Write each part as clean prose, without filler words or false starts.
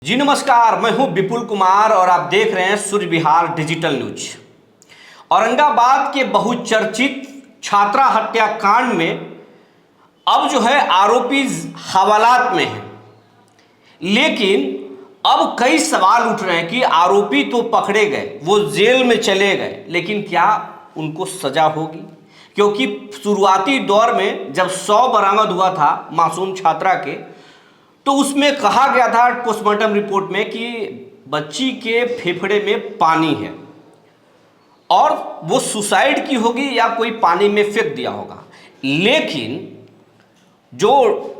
जी नमस्कार, मैं हूं विपुल कुमार और आप देख रहे हैं सूर्य विहार डिजिटल न्यूज। औरंगाबाद के बहुचर्चित छात्रा हत्याकांड में अब जो है आरोपी हवालात में है, लेकिन अब कई सवाल उठ रहे हैं कि आरोपी तो पकड़े गए, वो जेल में चले गए, लेकिन क्या उनको सजा होगी? क्योंकि शुरुआती दौर में जब 100 बरामद हुआ था मासूम छात्रा के, तो उसमें कहा गया था पोस्टमार्टम रिपोर्ट में कि बच्ची के फेफड़े में पानी है और वो सुसाइड की होगी या कोई पानी में फेंक दिया होगा। लेकिन जो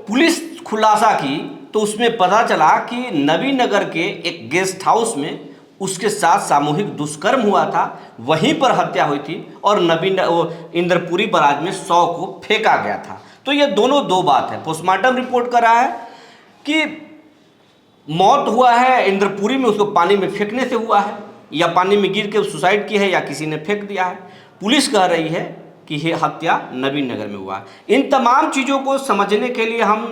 पुलिस खुलासा की तो उसमें पता चला कि नवीनगर के एक गेस्ट हाउस में उसके साथ सामूहिक दुष्कर्म हुआ था, वहीं पर हत्या हुई थी और इंद्रपुरी बराज में 100 को फेंका गया था। तो ये दोनों दो बात है। पोस्टमार्टम रिपोर्ट कर रहा है कि मौत हुआ है इंद्रपुरी में, उसको पानी में फेंकने से हुआ है या पानी में गिर के सुसाइड की है या किसी ने फेंक दिया है। पुलिस कह रही है कि यह हत्या नवीनगर में हुआ है। इन तमाम चीज़ों को समझने के लिए हम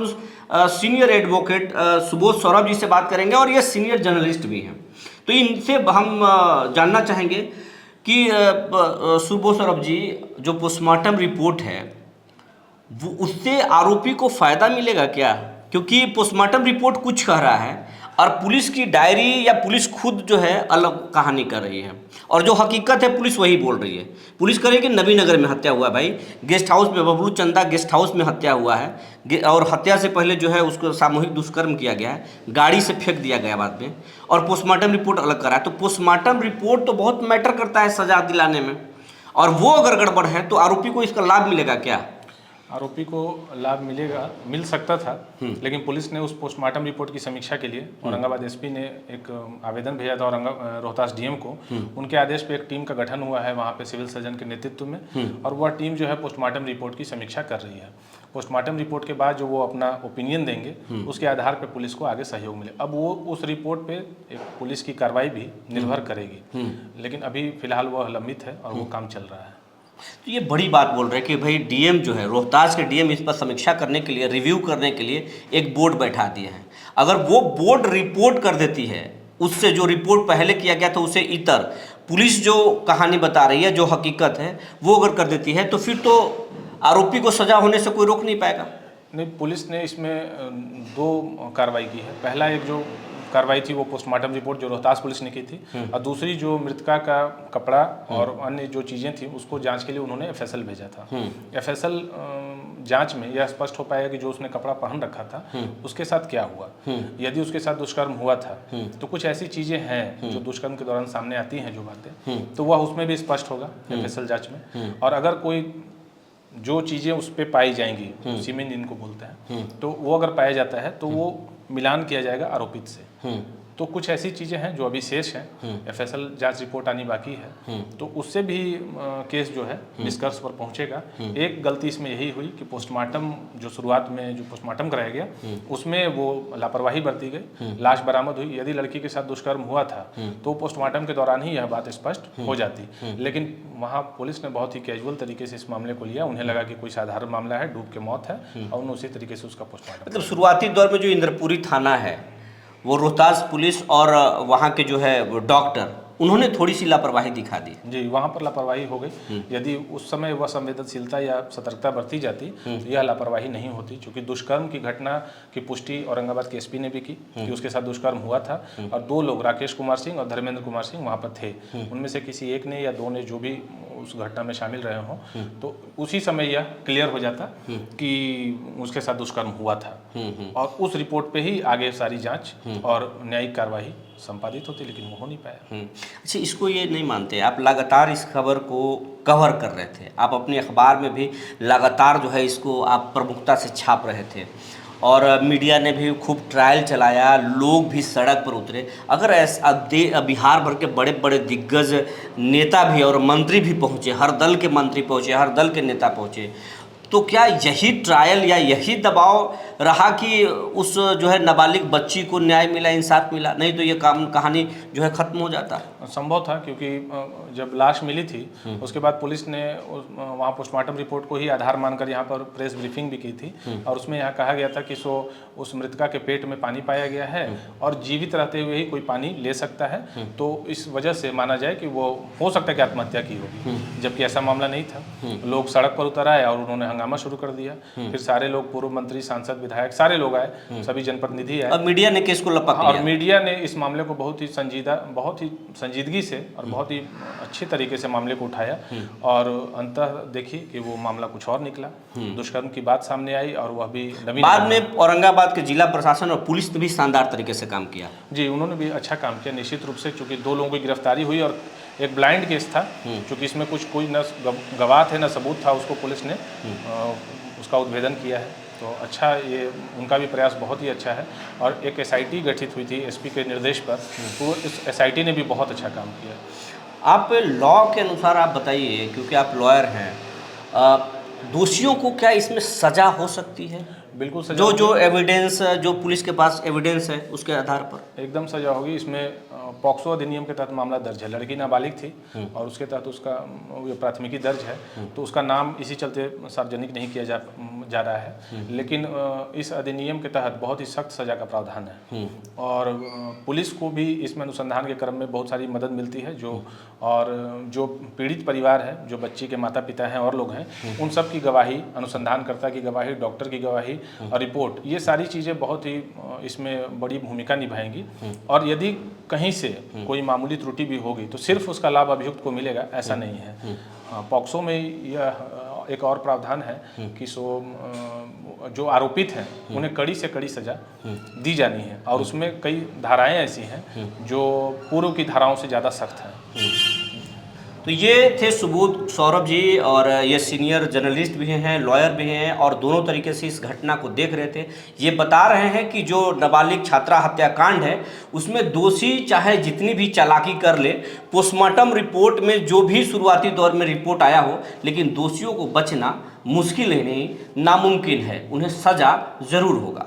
सीनियर एडवोकेट सुबोध सौरभ जी से बात करेंगे और ये सीनियर जर्नलिस्ट भी हैं। तो इनसे हम जानना चाहेंगे कि सुबोध सौरभ जी, जो पोस्टमार्टम रिपोर्ट है वो उससे आरोपी को फ़ायदा मिलेगा क्या? क्योंकि पोस्टमार्टम रिपोर्ट कुछ कह रहा है और पुलिस की डायरी या पुलिस खुद जो है अलग कहानी कर रही है, और जो हकीकत है पुलिस वही बोल रही है। पुलिस कह रही है कि नवीनगर में हत्या हुआ है, भाई गेस्ट हाउस में, बबलू चंदा गेस्ट हाउस में हत्या हुआ है और हत्या से पहले जो है उसको सामूहिक दुष्कर्म किया गया है, गाड़ी से फेंक दिया गया बाद में, और पोस्टमार्टम रिपोर्ट अलग कर रहा है। तो पोस्टमार्टम रिपोर्ट तो बहुत मैटर करता है सजा दिलाने में, और वो अगर गड़बड़ है तो आरोपी को इसका लाभ मिलेगा क्या? आरोपी को लाभ मिल सकता था, लेकिन पुलिस ने उस पोस्टमार्टम रिपोर्ट की समीक्षा के लिए औरंगाबाद एसपी ने एक आवेदन भेजा था रोहतास डीएम को। उनके आदेश पे एक टीम का गठन हुआ है वहाँ पे सिविल सर्जन के नेतृत्व में, और वह टीम जो है पोस्टमार्टम रिपोर्ट की समीक्षा कर रही है। पोस्टमार्टम रिपोर्ट के बाद जो वो अपना ओपिनियन देंगे उसके आधार पर पुलिस को आगे सहयोग मिले। अब वो उस रिपोर्ट पे एक पुलिस की कार्रवाई भी निर्भर करेगी, लेकिन अभी फिलहाल वह लंबित है और वो काम चल रहा है। तो ये बड़ी बात बोल रहे हैं कि भाई डीएम जो है, रोहतास के डीएम इस पर समीक्षा करने के लिए, रिव्यू करने के लिए एक बोर्ड बैठा दिए हैं। अगर वो बोर्ड रिपोर्ट कर देती है, उससे जो रिपोर्ट पहले किया गया था उससे इतर पुलिस जो कहानी बता रही है, जो हकीकत है, वो अगर कर देती है तो फिर तो आरोपी को सजा होने से कोई रोक नहीं पाएगा। नहीं, पुलिस ने इसमें दो कार्रवाई की है। पहला एक जो कार्रवाई थी वो पोस्टमार्टम रिपोर्ट जो रोहतास पुलिस ने की थी, और दूसरी जो मृतका का कपड़ा और अन्य जो चीज़ें थी उसको जांच के लिए उन्होंने एफएसएल भेजा था। एफएसएल जांच में यह स्पष्ट हो पाया कि जो उसने कपड़ा पहन रखा था उसके साथ क्या हुआ। यदि उसके साथ दुष्कर्म हुआ था तो कुछ ऐसी चीज़ें हैं जो दुष्कर्म के दौरान सामने आती हैं जो बातें, तो वह उसमें भी स्पष्ट होगा एफएसएल जाँच में। और अगर कोई जो चीज़ें उस पर पाई जाएंगी, सीमेन जिनको बोलते हैं, तो वो अगर पाया जाता है तो वो मिलान किया जाएगा आरोपित से। तो कुछ ऐसी चीज़ें हैं जो अभी शेष हैं, एफएसएल जांच रिपोर्ट आनी बाकी है, तो उससे भी केस जो है निष्कर्ष पर पहुंचेगा। एक गलती इसमें यही हुई कि पोस्टमार्टम जो शुरुआत में जो पोस्टमार्टम कराया गया उसमें वो लापरवाही बरती गई, लाश बरामद हुई। यदि लड़की के साथ दुष्कर्म हुआ था तो पोस्टमार्टम के दौरान ही यह बात स्पष्ट हो जाती, लेकिन वहाँ पुलिस ने बहुत ही कैजुअल तरीके से इस मामले को लिया। उन्हें लगा कि कोई साधारण मामला है, डूब के मौत है, और उन्होंने उसी तरीके से उसका पोस्टमार्टम। मतलब शुरुआती दौर में जो इंद्रपुरी थाना है, वो रोहतास पुलिस और वहाँ के जो है डॉक्टर, उन्होंने थोड़ी सी लापरवाही दिखा दी। जी, वहाँ पर लापरवाही हो गई। यदि उस समय वह संवेदनशीलता या सतर्कता बरती जाती तो यह लापरवाही नहीं होती, क्योंकि दुष्कर्म की घटना की पुष्टि औरंगाबाद के एसपी ने भी की कि उसके साथ दुष्कर्म हुआ था, और दो लोग, राकेश कुमार सिंह और धर्मेंद्र कुमार सिंह, वहाँ पर थे। उनमें से किसी एक ने या दो ने जो भी उस घटना में शामिल रहे हों, तो उसी समय यह क्लियर हो जाता कि उसके साथ दुष्कर्म हुआ था, और उस रिपोर्ट पे ही आगे सारी जांच और न्यायिक कार्रवाई संपादित होती, लेकिन वो हो नहीं पाया। अच्छा, इसको ये नहीं मानते आप? लगातार इस खबर को कवर कर रहे थे, आप अपने अखबार में भी लगातार जो है इसको आप प्रमुखता से छाप रहे थे, और मीडिया ने भी खूब ट्रायल चलाया, लोग भी सड़क पर उतरे। अगर ऐसा बिहार भर के बड़े बड़े दिग्गज नेता भी और मंत्री भी पहुँचे, हर दल के मंत्री पहुँचे, हर दल के नेता पहुँचे, तो क्या यही ट्रायल या यही दबाव रहा कि उस जो है नाबालिग बच्ची को न्याय मिला, इंसाफ मिला? नहीं तो ये कहानी जो है ख़त्म हो जाता। संभव था, क्योंकि जब लाश मिली थी उसके बाद पुलिस ने वहाँ पोस्टमार्टम रिपोर्ट को ही आधार मानकर यहाँ पर प्रेस ब्रीफिंग भी की थी, और उसमें यहाँ कहा गया था कि उस मृतका के पेट में पानी पाया गया है और जीवित रहते हुए ही कोई पानी ले सकता है, तो इस वजह से माना जाए कि वो हो सकता है कि आत्महत्या की होगी, जबकि ऐसा मामला नहीं था। लोग सड़क पर उतर आए और उन्होंने हंगामा शुरू कर दिया। फिर सारे लोग, पूर्व मंत्री, सांसद, विधायक, सारे लोग आए, सभी जनप्रतिनिधि आए और मीडिया ने केस को लपक लिया। और मीडिया ने इस मामले को बहुत ही संजीदगी से और बहुत ही अच्छे तरीके से मामले को उठाया, और अंततः देखिए कि वो मामला कुछ और निकला। दुष्कर्म की बात सामने आई और वह भी नवीन। बाद में औरंगाबाद के जिला प्रशासन और पुलिस ने भी शानदार तरीके से काम किया। जी, उन्होंने भी अच्छा काम किया निश्चित रूप से, चूँकि 2 लोगों की गिरफ्तारी हुई और एक ब्लाइंड केस था, चूँकि इसमें कोई न गवाह थे न सबूत था, उसको पुलिस ने उसका उद्भेदन किया है। तो अच्छा, ये उनका भी प्रयास बहुत ही अच्छा है। और एक SIT गठित हुई थी SP के निर्देश पर, तो इस SIT ने भी बहुत अच्छा काम किया। आप लॉ के अनुसार आप बताइए, क्योंकि आप लॉयर हैं, दोषियों को क्या इसमें सजा हो सकती है? बिल्कुल सजा जो एविडेंस, जो पुलिस के पास एविडेंस है उसके आधार पर एकदम सजा होगी। इसमें पॉक्सो अधिनियम के तहत मामला दर्ज है, लड़की नाबालिग थी और उसके तहत उसका प्राथमिकी दर्ज है, तो उसका नाम इसी चलते सार्वजनिक नहीं किया जा रहा है। लेकिन इस अधिनियम के तहत बहुत ही सख्त सजा का प्रावधान है, और पुलिस को भी इसमें अनुसंधान के क्रम में बहुत सारी मदद मिलती है। जो पीड़ित परिवार है, जो बच्ची के माता पिता हैं और लोग हैं, उन सब की गवाही, अनुसंधानकर्ता की गवाही, डॉक्टर की गवाही और रिपोर्ट, ये सारी चीज़ें बहुत ही इसमें बड़ी भूमिका निभाएंगी। और यदि कहीं से कोई मामूली त्रुटि भी होगी तो सिर्फ उसका लाभ अभियुक्त को मिलेगा, ऐसा नहीं है। पॉक्सो में यह एक और प्रावधान है कि जो आरोपित हैं उन्हें कड़ी से कड़ी सजा दी जानी है, और उसमें कई धाराएं ऐसी हैं जो पूर्व की धाराओं से ज़्यादा सख्त हैं। तो ये थे सुबोध सौरभ जी, और ये सीनियर जर्नलिस्ट भी हैं, लॉयर भी हैं, और दोनों तरीके से इस घटना को देख रहे थे। ये बता रहे हैं कि जो नाबालिग छात्रा हत्याकांड है उसमें दोषी चाहे जितनी भी चालाकी कर ले, पोस्टमार्टम रिपोर्ट में जो भी शुरुआती दौर में रिपोर्ट आया हो, लेकिन दोषियों को बचना मुश्किल ही नहीं, नामुमकिन है, उन्हें सजा ज़रूर होगा।